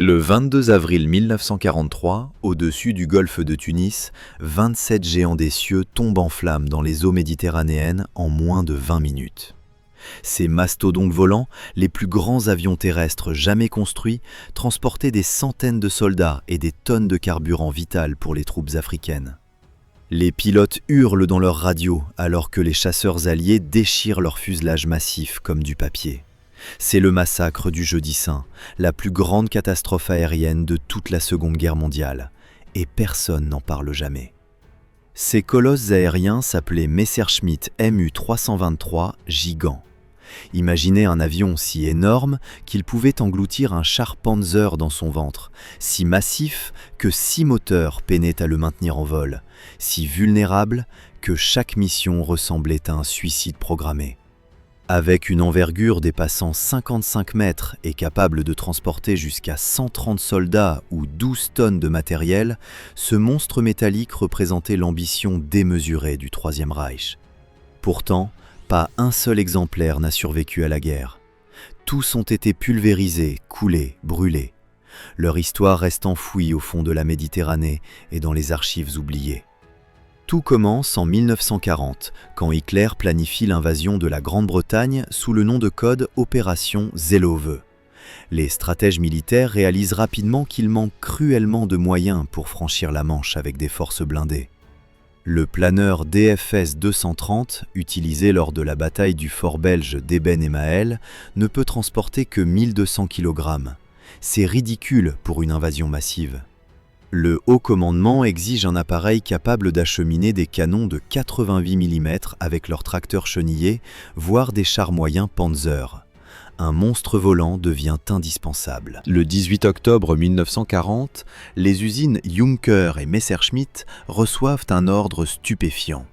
Le 22 avril 1943, au-dessus du golfe de Tunis, 27 géants des cieux tombent en flammes dans les eaux méditerranéennes en moins de 20 minutes. Ces mastodontes volants, les plus grands avions terrestres jamais construits, transportaient des centaines de soldats et des tonnes de carburant vital pour les troupes africaines. Les pilotes hurlent dans leurs radios alors que les chasseurs alliés déchirent leurs fuselages massifs comme du papier. C'est le massacre du Jeudi Saint, la plus grande catastrophe aérienne de toute la Seconde Guerre mondiale, et personne n'en parle jamais. Ces colosses aériens s'appelaient Messerschmitt MU-323 Gigant. Imaginez un avion si énorme qu'il pouvait engloutir un char Panzer dans son ventre, si massif que 6 moteurs peinaient à le maintenir en vol, si vulnérable que chaque mission ressemblait à un suicide programmé. Avec une envergure dépassant 55 mètres et capable de transporter jusqu'à 130 soldats ou 12 tonnes de matériel, ce monstre métallique représentait l'ambition démesurée du Troisième Reich. Pourtant, pas un seul exemplaire n'a survécu à la guerre. Tous ont été pulvérisés, coulés, brûlés. Leur histoire reste enfouie au fond de la Méditerranée et dans les archives oubliées. Tout commence en 1940, quand Hitler planifie l'invasion de la Grande-Bretagne sous le nom de code Opération Seelöwe. Les stratèges militaires réalisent rapidement qu'il manque cruellement de moyens pour franchir la Manche avec des forces blindées. Le planeur DFS 230, utilisé lors de la bataille du fort belge d'Eben-Emael, ne peut transporter que 1200 kg. C'est ridicule pour une invasion massive. Le haut commandement exige un appareil capable d'acheminer des canons de 88 mm avec leurs tracteurs chenillés, voire des chars moyens Panzer. Un monstre volant devient indispensable. Le 18 octobre 1940, les usines Junker et Messerschmitt reçoivent un ordre stupéfiant.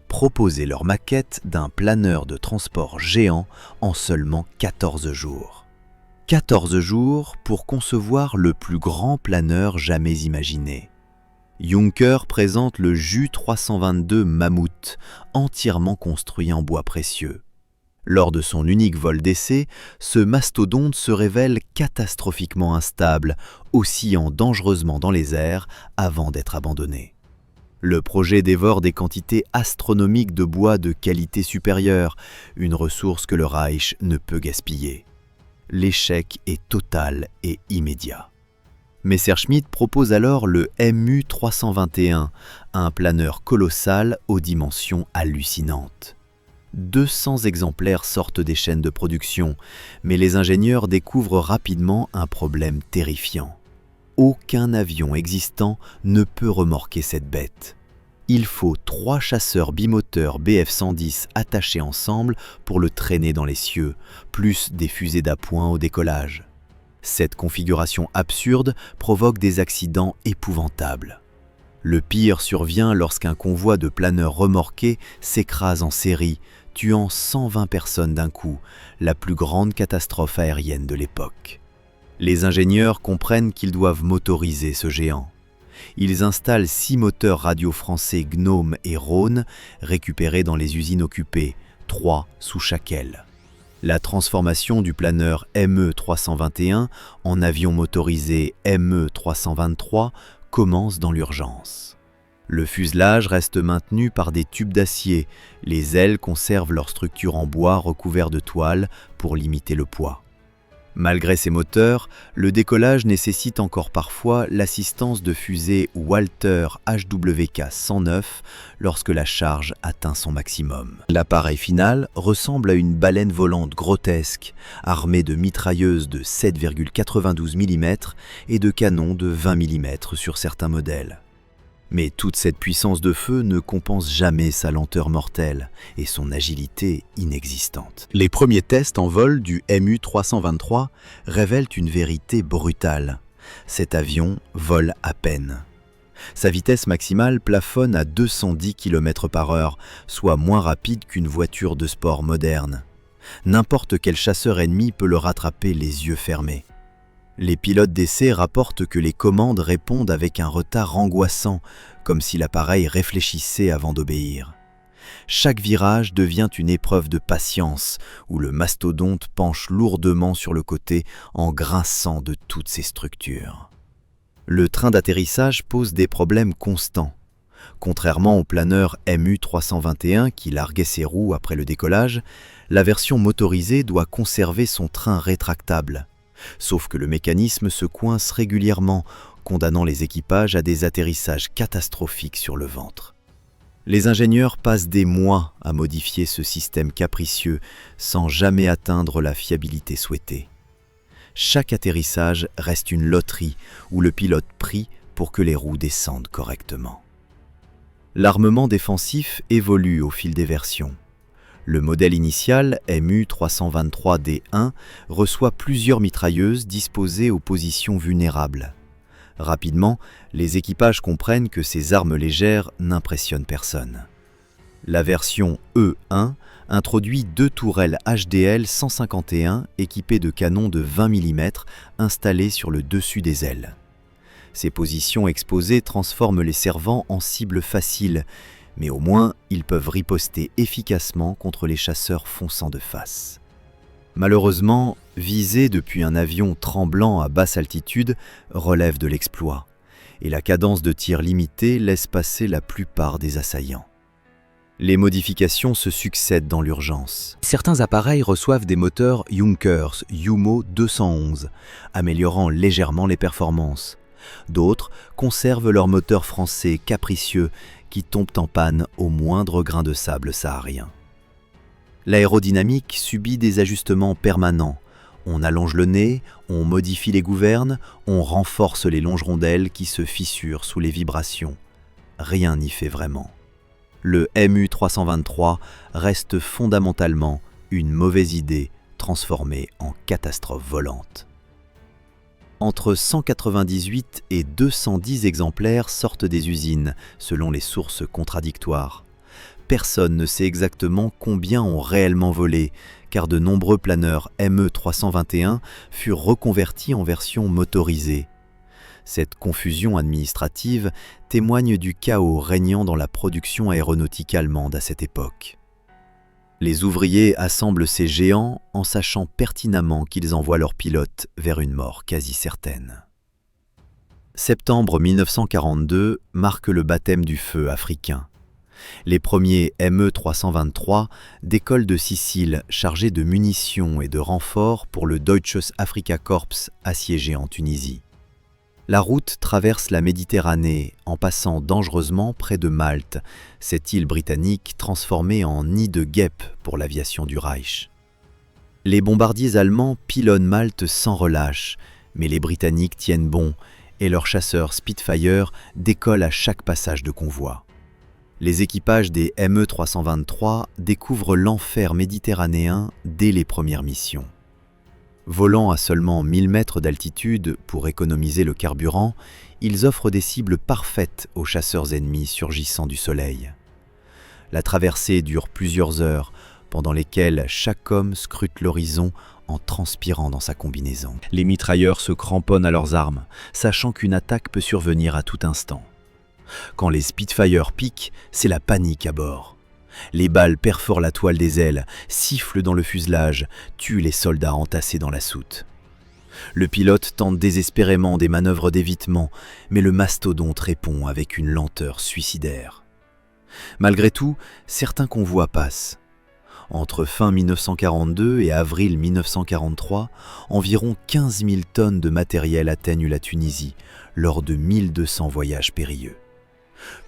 Proposer leur maquette d'un planeur de transport géant en seulement 14 jours. 14 jours pour concevoir le plus grand planeur jamais imaginé. Junker présente le Ju-322 Mammouth, entièrement construit en bois précieux. Lors de son unique vol d'essai, ce mastodonte se révèle catastrophiquement instable, oscillant dangereusement dans les airs avant d'être abandonné. Le projet dévore des quantités astronomiques de bois de qualité supérieure, une ressource que le Reich ne peut gaspiller. L'échec est total et immédiat. Messerschmitt propose alors le MU-321, un planeur colossal aux dimensions hallucinantes. 200 exemplaires sortent des chaînes de production, mais les ingénieurs découvrent rapidement un problème terrifiant. Aucun avion existant ne peut remorquer cette bête. Il faut 3 chasseurs bimoteurs Bf-110 attachés ensemble pour le traîner dans les cieux, plus des fusées d'appoint au décollage. Cette configuration absurde provoque des accidents épouvantables. Le pire survient lorsqu'un convoi de planeurs remorqués s'écrase en série, tuant 120 personnes d'un coup, la plus grande catastrophe aérienne de l'époque. Les ingénieurs comprennent qu'ils doivent motoriser ce géant. Ils installent 6 moteurs radio français Gnome et Rhône, récupérés dans les usines occupées, 3 sous chaque aile. La transformation du planeur ME-321 en avion motorisé ME-323 commence dans l'urgence. Le fuselage reste maintenu par des tubes d'acier, les ailes conservent leur structure en bois recouvert de toile pour limiter le poids. Malgré ces moteurs, le décollage nécessite encore parfois l'assistance de fusées Walter HWK-109 lorsque la charge atteint son maximum. L'appareil final ressemble à une baleine volante grotesque, armée de mitrailleuses de 7,92 mm et de canons de 20 mm sur certains modèles. Mais toute cette puissance de feu ne compense jamais sa lenteur mortelle et son agilité inexistante. Les premiers tests en vol du MU-323 révèlent une vérité brutale. Cet avion vole à peine. Sa vitesse maximale plafonne à 210 km/h, soit moins rapide qu'une voiture de sport moderne. N'importe quel chasseur ennemi peut le rattraper les yeux fermés. Les pilotes d'essai rapportent que les commandes répondent avec un retard angoissant, comme si l'appareil réfléchissait avant d'obéir. Chaque virage devient une épreuve de patience, où le mastodonte penche lourdement sur le côté en grinçant de toutes ses structures. Le train d'atterrissage pose des problèmes constants. Contrairement au planeur MU-321 qui larguait ses roues après le décollage, la version motorisée doit conserver son train rétractable. Sauf que le mécanisme se coince régulièrement, condamnant les équipages à des atterrissages catastrophiques sur le ventre. Les ingénieurs passent des mois à modifier ce système capricieux sans jamais atteindre la fiabilité souhaitée. Chaque atterrissage reste une loterie où le pilote prie pour que les roues descendent correctement. L'armement défensif évolue au fil des versions. Le modèle initial, MU-323D1, reçoit plusieurs mitrailleuses disposées aux positions vulnérables. Rapidement, les équipages comprennent que ces armes légères n'impressionnent personne. La version E1 introduit 2 tourelles HDL 151 équipées de canons de 20 mm installés sur le dessus des ailes. Ces positions exposées transforment les servants en cibles faciles, mais au moins ils peuvent riposter efficacement contre les chasseurs fonçant de face. Malheureusement, viser depuis un avion tremblant à basse altitude relève de l'exploit, et la cadence de tir limitée laisse passer la plupart des assaillants. Les modifications se succèdent dans l'urgence. Certains appareils reçoivent des moteurs Junkers Jumo 211, améliorant légèrement les performances. D'autres conservent leurs moteurs français capricieux qui tombent en panne au moindre grain de sable saharien. L'aérodynamique subit des ajustements permanents. On allonge le nez, on modifie les gouvernes, on renforce les longerons d'ailes qui se fissurent sous les vibrations. Rien n'y fait vraiment. Le MU-323 reste fondamentalement une mauvaise idée transformée en catastrophe volante. Entre 198 et 210 exemplaires sortent des usines, selon les sources contradictoires. Personne ne sait exactement combien ont réellement volé, car de nombreux planeurs ME-321 furent reconvertis en version motorisée. Cette confusion administrative témoigne du chaos régnant dans la production aéronautique allemande à cette époque. Les ouvriers assemblent ces géants en sachant pertinemment qu'ils envoient leurs pilotes vers une mort quasi certaine. Septembre 1942 marque le baptême du feu africain. Les premiers ME-323 décollent de Sicile chargés de munitions et de renforts pour le Deutsches Afrikakorps assiégé en Tunisie. La route traverse la Méditerranée en passant dangereusement près de Malte, cette île britannique transformée en nid de guêpes pour l'aviation du Reich. Les bombardiers allemands pilonnent Malte sans relâche, mais les Britanniques tiennent bon et leurs chasseurs Spitfire décollent à chaque passage de convoi. Les équipages des ME-323 découvrent l'enfer méditerranéen dès les premières missions. Volant à seulement 1000 mètres d'altitude pour économiser le carburant, ils offrent des cibles parfaites aux chasseurs ennemis surgissant du soleil. La traversée dure plusieurs heures, pendant lesquelles chaque homme scrute l'horizon en transpirant dans sa combinaison. Les mitrailleurs se cramponnent à leurs armes, sachant qu'une attaque peut survenir à tout instant. Quand les Spitfire piquent, c'est la panique à bord. Les balles perforent la toile des ailes, sifflent dans le fuselage, tuent les soldats entassés dans la soute. Le pilote tente désespérément des manœuvres d'évitement, mais le mastodonte répond avec une lenteur suicidaire. Malgré tout, certains convois passent. Entre fin 1942 et avril 1943, environ 15 000 tonnes de matériel atteignent la Tunisie lors de 1200 voyages périlleux.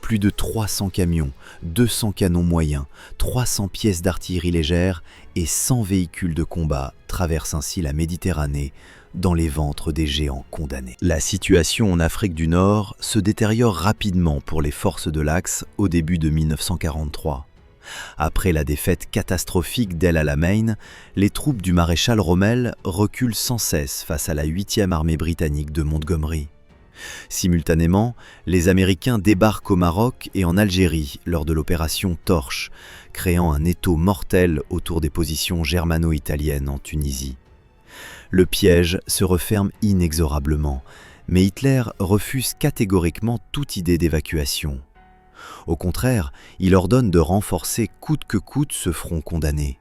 Plus de 300 camions, 200 canons moyens, 300 pièces d'artillerie légère et 100 véhicules de combat traversent ainsi la Méditerranée dans les ventres des géants condamnés. La situation en Afrique du Nord se détériore rapidement pour les forces de l'Axe au début de 1943. Après la défaite catastrophique d'El Alamein, les troupes du maréchal Rommel reculent sans cesse face à la 8e armée britannique de Montgomery. Simultanément, les Américains débarquent au Maroc et en Algérie lors de l'opération Torche, créant un étau mortel autour des positions germano-italiennes en Tunisie. Le piège se referme inexorablement, mais Hitler refuse catégoriquement toute idée d'évacuation. Au contraire, il ordonne de renforcer coûte que coûte ce front condamné.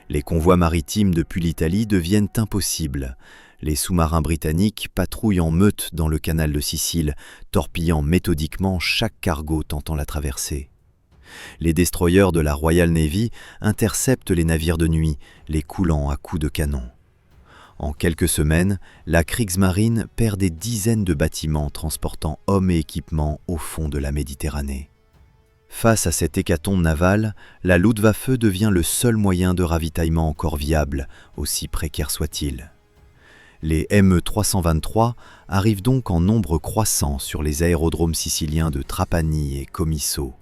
Les convois maritimes depuis l'Italie deviennent impossibles. Les sous-marins britanniques patrouillent en meute dans le canal de Sicile, torpillant méthodiquement chaque cargo tentant la traversée. Les destroyers de la Royal Navy interceptent les navires de nuit, les coulant à coups de canon. En quelques semaines, la Kriegsmarine perd des dizaines de bâtiments transportant hommes et équipements au fond de la Méditerranée. Face à cette hécatombe navale, la Luftwaffe devient le seul moyen de ravitaillement encore viable, aussi précaire soit-il. Les ME-323 arrivent donc en nombre croissant sur les aérodromes siciliens de Trapani et Comiso.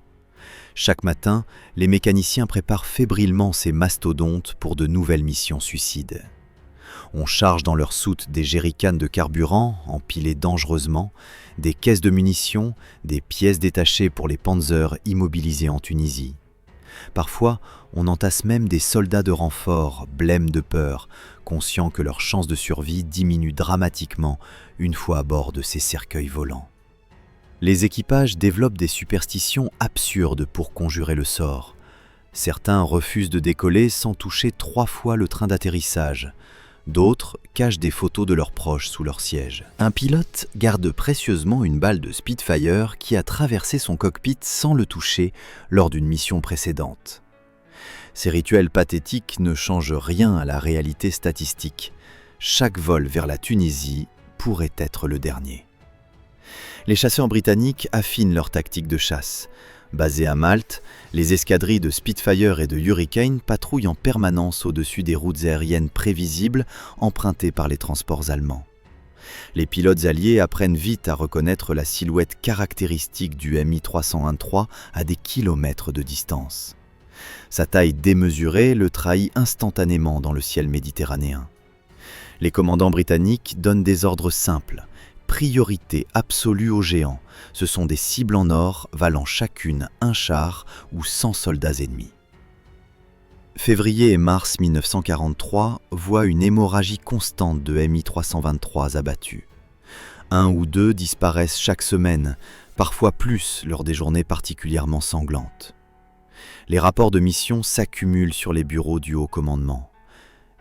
Chaque matin, les mécaniciens préparent fébrilement ces mastodontes pour de nouvelles missions suicides. On charge dans leurs soutes des jerrycans de carburant, empilés dangereusement, des caisses de munitions, des pièces détachées pour les Panzers immobilisés en Tunisie. Parfois, on entasse même des soldats de renfort, blêmes de peur, conscients que leurs chances de survie diminuent dramatiquement une fois à bord de ces cercueils volants. Les équipages développent des superstitions absurdes pour conjurer le sort. Certains refusent de décoller sans toucher 3 fois le train d'atterrissage. D'autres cachent des photos de leurs proches sous leur siège. Un pilote garde précieusement une balle de Spitfire qui a traversé son cockpit sans le toucher lors d'une mission précédente. Ces rituels pathétiques ne changent rien à la réalité statistique. Chaque vol vers la Tunisie pourrait être le dernier. Les chasseurs britanniques affinent leur tactique de chasse. Basés à Malte, les escadrilles de Spitfire et de Hurricane patrouillent en permanence au-dessus des routes aériennes prévisibles empruntées par les transports allemands. Les pilotes alliés apprennent vite à reconnaître la silhouette caractéristique du Mi-313 à des kilomètres de distance. Sa taille démesurée le trahit instantanément dans le ciel méditerranéen. Les commandants britanniques donnent des ordres simples. Priorité absolue aux géants. Ce sont des cibles en or valant chacune un char ou 100 soldats ennemis. Février et mars 1943 voient une hémorragie constante de Mi-323 abattus. 1 ou 2 disparaissent chaque semaine, parfois plus lors des journées particulièrement sanglantes. Les rapports de mission s'accumulent sur les bureaux du haut commandement.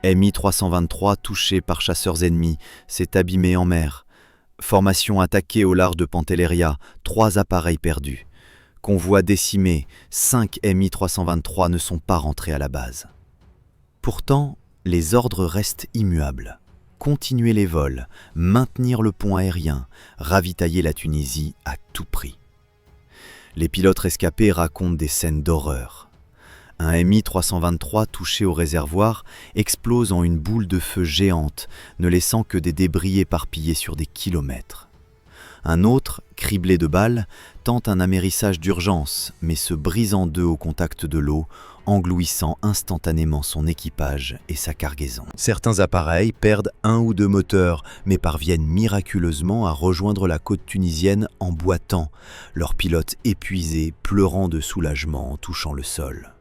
Mi-323 touché par chasseurs ennemis, s'est abîmé en mer. Formation attaquée au large de Pantelleria, 3 appareils perdus. Convoi décimé, 5 Mi-323 ne sont pas rentrés à la base. Pourtant, les ordres restent immuables. Continuer les vols, maintenir le pont aérien, ravitailler la Tunisie à tout prix. Les pilotes rescapés racontent des scènes d'horreur. Un Mi-323 touché au réservoir explose en une boule de feu géante, ne laissant que des débris éparpillés sur des kilomètres. Un autre, criblé de balles, tente un amérissage d'urgence, mais se brise en deux au contact de l'eau, englouissant instantanément son équipage et sa cargaison. Certains appareils perdent 1 ou 2 moteurs, mais parviennent miraculeusement à rejoindre la côte tunisienne en boitant, leurs pilotes épuisés, pleurant de soulagement en touchant le sol.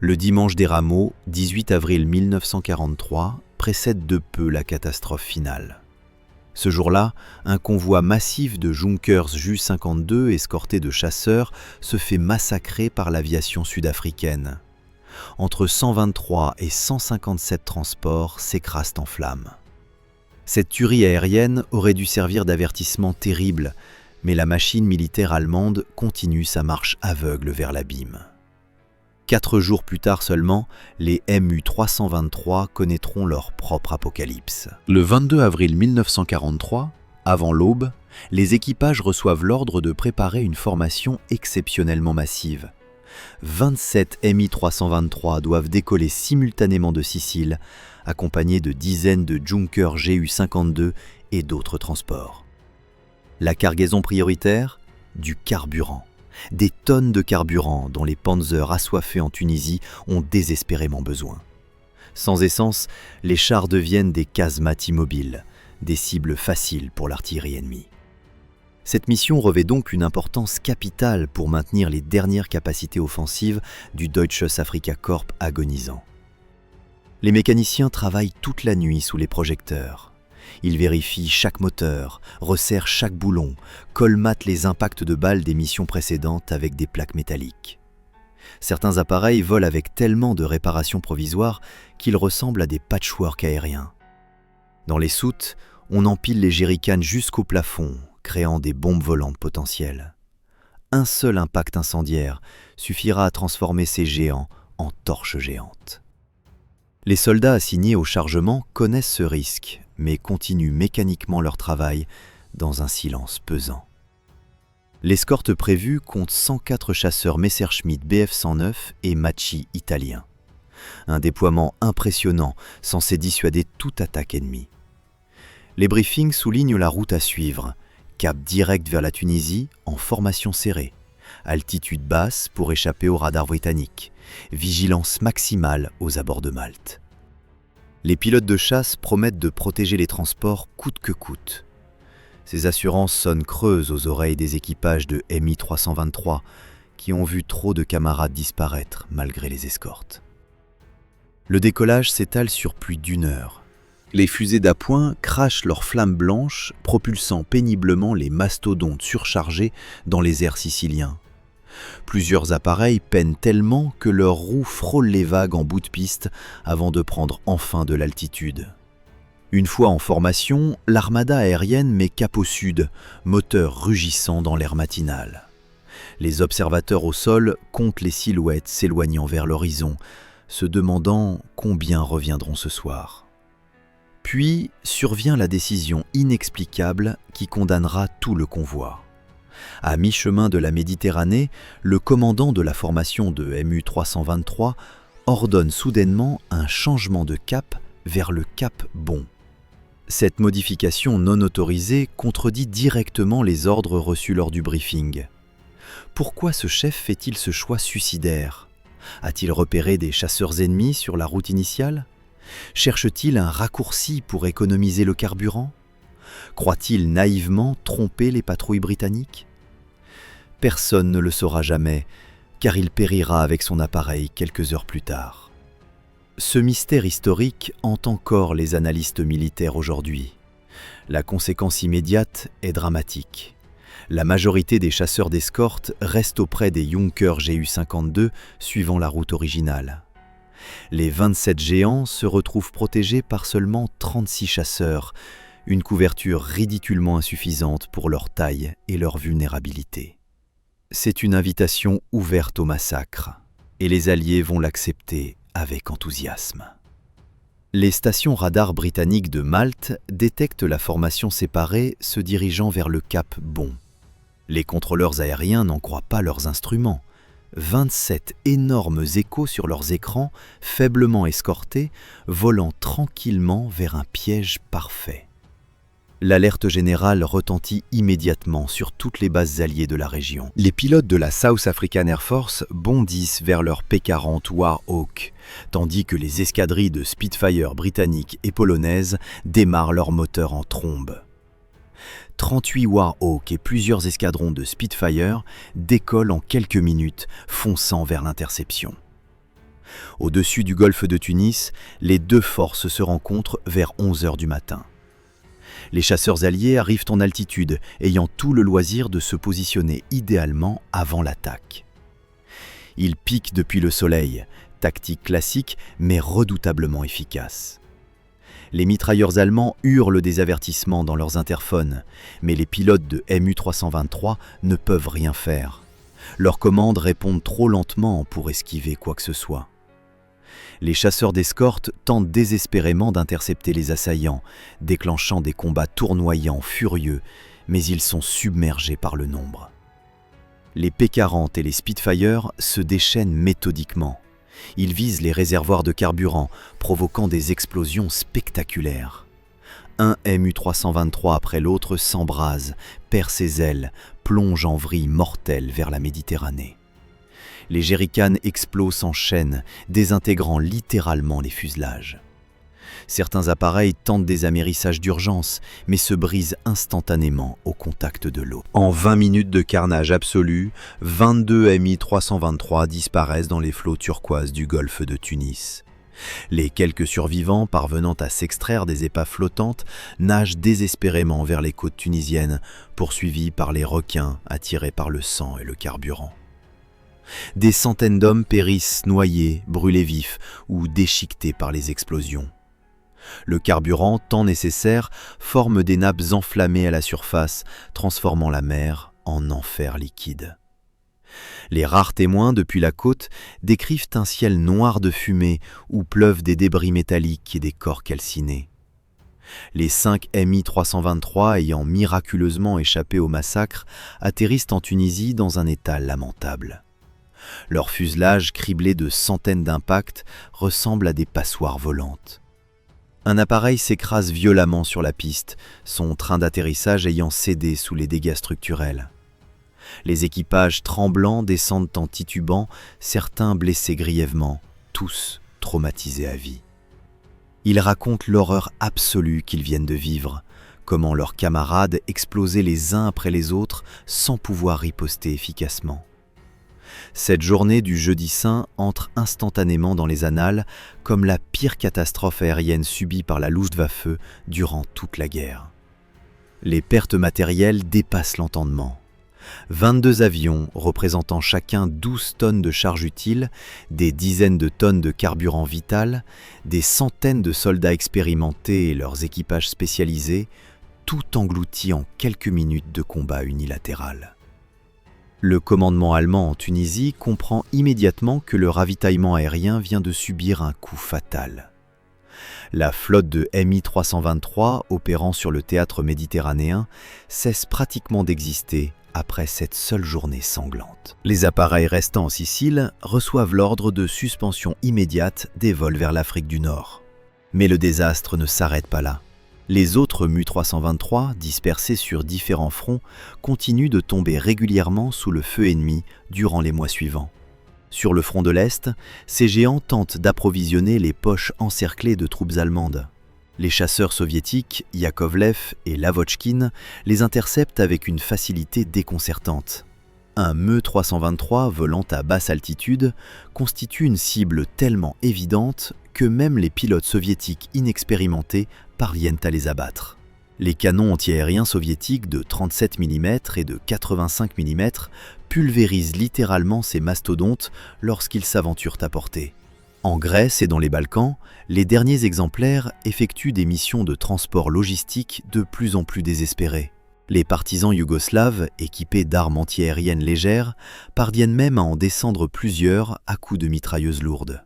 Le dimanche des Rameaux, 18 avril 1943, précède de peu la catastrophe finale. Ce jour-là, un convoi massif de Junkers Ju-52 escorté de chasseurs se fait massacrer par l'aviation sud-africaine. Entre 123 et 157 transports s'écrasent en flammes. Cette tuerie aérienne aurait dû servir d'avertissement terrible, mais la machine militaire allemande continue sa marche aveugle vers l'abîme. 4 jours plus tard seulement, les MU-323 connaîtront leur propre apocalypse. Le 22 avril 1943, avant l'aube, les équipages reçoivent l'ordre de préparer une formation exceptionnellement massive. 27 Mi-323 doivent décoller simultanément de Sicile, accompagnés de dizaines de Junkers Ju-52 et d'autres transports. La cargaison prioritaire ? Du carburant. Des tonnes de carburant dont les Panzers assoiffés en Tunisie ont désespérément besoin. Sans essence, les chars deviennent des casemates immobiles, des cibles faciles pour l'artillerie ennemie. Cette mission revêt donc une importance capitale pour maintenir les dernières capacités offensives du Deutsches Afrikakorps agonisant. Les mécaniciens travaillent toute la nuit sous les projecteurs. Ils vérifient chaque moteur, resserrent chaque boulon, colmatent les impacts de balles des missions précédentes avec des plaques métalliques. Certains appareils volent avec tellement de réparations provisoires qu'ils ressemblent à des patchworks aériens. Dans les soutes, on empile les jerrycans jusqu'au plafond, créant des bombes volantes potentielles. Un seul impact incendiaire suffira à transformer ces géants en torches géantes. Les soldats assignés au chargement connaissent ce risque, mais continuent mécaniquement leur travail dans un silence pesant. L'escorte prévue compte 104 chasseurs Messerschmitt Bf-109 et Macchi italiens. Un déploiement impressionnant censé dissuader toute attaque ennemie. Les briefings soulignent la route à suivre. Cap direct vers la Tunisie en formation serrée. Altitude basse pour échapper aux radars britanniques. Vigilance maximale aux abords de Malte. Les pilotes de chasse promettent de protéger les transports coûte que coûte. Ces assurances sonnent creuses aux oreilles des équipages de Mi-323 qui ont vu trop de camarades disparaître malgré les escortes. Le décollage s'étale sur plus d'1 heure. Les fusées d'appoint crachent leurs flammes blanches, propulsant péniblement les mastodontes surchargés dans les airs siciliens. Plusieurs appareils peinent tellement que leurs roues frôlent les vagues en bout de piste avant de prendre enfin de l'altitude. Une fois en formation, l'armada aérienne met cap au sud, moteur rugissant dans l'air matinal. Les observateurs au sol comptent les silhouettes s'éloignant vers l'horizon, se demandant combien reviendront ce soir. Puis survient la décision inexplicable qui condamnera tout le convoi. À mi-chemin de la Méditerranée, le commandant de la formation de MU-323 ordonne soudainement un changement de cap vers le cap Bon. Cette modification non autorisée contredit directement les ordres reçus lors du briefing. Pourquoi ce chef fait-il ce choix suicidaire ? A-t-il repéré des chasseurs ennemis sur la route initiale ? Cherche-t-il un raccourci pour économiser le carburant ? Croit-il naïvement tromper les patrouilles britanniques ? Personne ne le saura jamais, car il périra avec son appareil quelques heures plus tard. Ce mystère historique hante encore les analystes militaires aujourd'hui. La conséquence immédiate est dramatique. La majorité des chasseurs d'escorte restent auprès des Junkers Ju-52 suivant la route originale. Les 27 géants se retrouvent protégés par seulement 36 chasseurs, une couverture ridiculement insuffisante pour leur taille et leur vulnérabilité. C'est une invitation ouverte au massacre, et les Alliés vont l'accepter avec enthousiasme. Les stations radars britanniques de Malte détectent la formation séparée se dirigeant vers le cap Bon. Les contrôleurs aériens n'en croient pas leurs instruments. 27 énormes échos sur leurs écrans, faiblement escortés, volant tranquillement vers un piège parfait. L'alerte générale retentit immédiatement sur toutes les bases alliées de la région. Les pilotes de la South African Air Force bondissent vers leur P-40 Warhawk, tandis que les escadrilles de Spitfire britanniques et polonaises démarrent leurs moteurs en trombe. 38 Warhawk et plusieurs escadrons de Spitfire décollent en quelques minutes, fonçant vers l'interception. Au-dessus du golfe de Tunis, les deux forces se rencontrent vers 11 heures du matin. Les chasseurs alliés arrivent en altitude, ayant tout le loisir de se positionner idéalement avant l'attaque. Ils piquent depuis le soleil, tactique classique mais redoutablement efficace. Les mitrailleurs allemands hurlent des avertissements dans leurs interphones, mais les pilotes de MU-323 ne peuvent rien faire. Leurs commandes répondent trop lentement pour esquiver quoi que ce soit. Les chasseurs d'escorte tentent désespérément d'intercepter les assaillants, déclenchant des combats tournoyants, furieux, mais ils sont submergés par le nombre. Les P-40 et les Spitfire se déchaînent méthodiquement. Ils visent les réservoirs de carburant, provoquant des explosions spectaculaires. Un MU-323 après l'autre s'embrase, perd ses ailes, plonge en vrille mortelle vers la Méditerranée. Les jerrycans explosent en chaîne, désintégrant littéralement les fuselages. Certains appareils tentent des amérissages d'urgence, mais se brisent instantanément au contact de l'eau. En 20 minutes de carnage absolu, 22 Mi-323 disparaissent dans les flots turquoises du golfe de Tunis. Les quelques survivants parvenant à s'extraire des épaves flottantes nagent désespérément vers les côtes tunisiennes, poursuivis par les requins attirés par le sang et le carburant. Des centaines d'hommes périssent noyés, brûlés vifs ou déchiquetés par les explosions. Le carburant, tant nécessaire, forme des nappes enflammées à la surface, transformant la mer en enfer liquide. Les rares témoins depuis la côte décrivent un ciel noir de fumée où pleuvent des débris métalliques et des corps calcinés. Les 5 Mi-323 ayant miraculeusement échappé au massacre atterrissent en Tunisie dans un état lamentable. Leur fuselage, criblé de centaines d'impacts, ressemble à des passoires volantes. Un appareil s'écrase violemment sur la piste, son train d'atterrissage ayant cédé sous les dégâts structurels. Les équipages tremblants descendent en titubant, certains blessés grièvement, tous traumatisés à vie. Ils racontent l'horreur absolue qu'ils viennent de vivre, comment leurs camarades explosaient les uns après les autres sans pouvoir riposter efficacement. Cette journée du Jeudi Saint entre instantanément dans les annales comme la pire catastrophe aérienne subie par la Luftwaffe durant toute la guerre. Les pertes matérielles dépassent l'entendement. 22 avions représentant chacun 12 tonnes de charge utile, des dizaines de tonnes de carburant vital, des centaines de soldats expérimentés et leurs équipages spécialisés, tout englouti en quelques minutes de combat unilatéral. Le commandement allemand en Tunisie comprend immédiatement que le ravitaillement aérien vient de subir un coup fatal. La flotte de Mi-323 opérant sur le théâtre méditerranéen cesse pratiquement d'exister après cette seule journée sanglante. Les appareils restants en Sicile reçoivent l'ordre de suspension immédiate des vols vers l'Afrique du Nord. Mais le désastre ne s'arrête pas là. Les autres Mu-323, dispersés sur différents fronts, continuent de tomber régulièrement sous le feu ennemi durant les mois suivants. Sur le front de l'Est, ces géants tentent d'approvisionner les poches encerclées de troupes allemandes. Les chasseurs soviétiques, Yakovlev et Lavochkin, les interceptent avec une facilité déconcertante. Un Me-323 volant à basse altitude constitue une cible tellement évidente que même les pilotes soviétiques inexpérimentés parviennent à les abattre. Les canons antiaériens soviétiques de 37 mm et de 85 mm pulvérisent littéralement ces mastodontes lorsqu'ils s'aventurent à portée. En Grèce et dans les Balkans, les derniers exemplaires effectuent des missions de transport logistique de plus en plus désespérées. Les partisans yougoslaves, équipés d'armes antiaériennes légères, parviennent même à en descendre plusieurs à coups de mitrailleuses lourdes.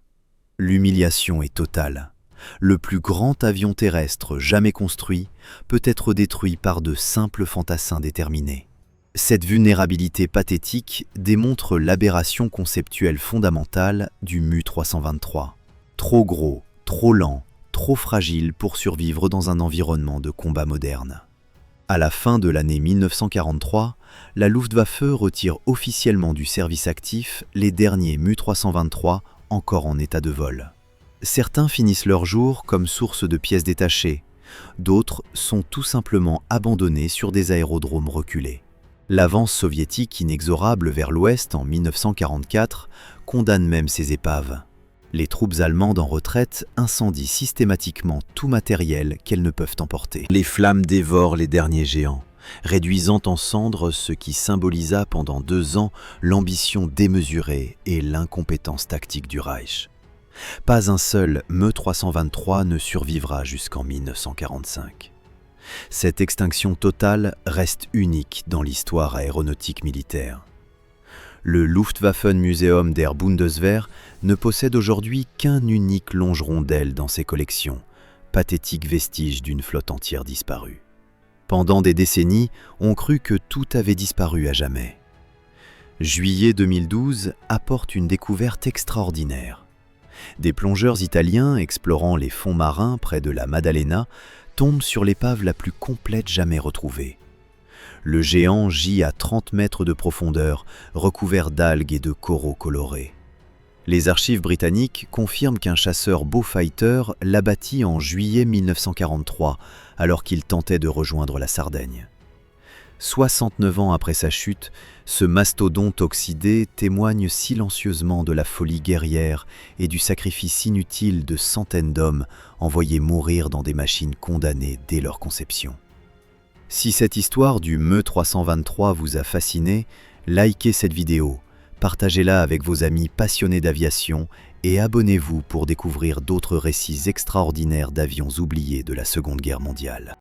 L'humiliation est totale. Le plus grand avion terrestre jamais construit peut être détruit par de simples fantassins déterminés. Cette vulnérabilité pathétique démontre l'aberration conceptuelle fondamentale du Mu-323. Trop gros, trop lent, trop fragile pour survivre dans un environnement de combat moderne. À la fin de l'année 1943, la Luftwaffe retire officiellement du service actif les derniers Mu-323 encore en état de vol. Certains finissent leur jour comme source de pièces détachées, d'autres sont tout simplement abandonnés sur des aérodromes reculés. L'avance soviétique inexorable vers l'ouest en 1944 condamne même ces épaves. Les troupes allemandes en retraite incendient systématiquement tout matériel qu'elles ne peuvent emporter. Les flammes dévorent les derniers géants, réduisant en cendres ce qui symbolisa pendant 2 ans l'ambition démesurée et l'incompétence tactique du Reich. Pas un seul Me-323 ne survivra jusqu'en 1945. Cette extinction totale reste unique dans l'histoire aéronautique militaire. Le Luftwaffenmuseum der Bundeswehr ne possède aujourd'hui qu'un unique longeron d'aile dans ses collections, pathétique vestige d'une flotte entière disparue. Pendant des décennies, on crut que tout avait disparu à jamais. Juillet 2012 apporte une découverte extraordinaire. Des plongeurs italiens explorant les fonds marins près de la Maddalena tombent sur l'épave la plus complète jamais retrouvée. Le géant gît à 30 mètres de profondeur, recouvert d'algues et de coraux colorés. Les archives britanniques confirment qu'un chasseur Beaufighter l'abattit en juillet 1943, alors qu'il tentait de rejoindre la Sardaigne. 69 ans après sa chute, ce mastodonte oxydé témoigne silencieusement de la folie guerrière et du sacrifice inutile de centaines d'hommes envoyés mourir dans des machines condamnées dès leur conception. Si cette histoire du Me-323 vous a fasciné, likez cette vidéo, partagez-la avec vos amis passionnés d'aviation et abonnez-vous pour découvrir d'autres récits extraordinaires d'avions oubliés de la Seconde Guerre mondiale.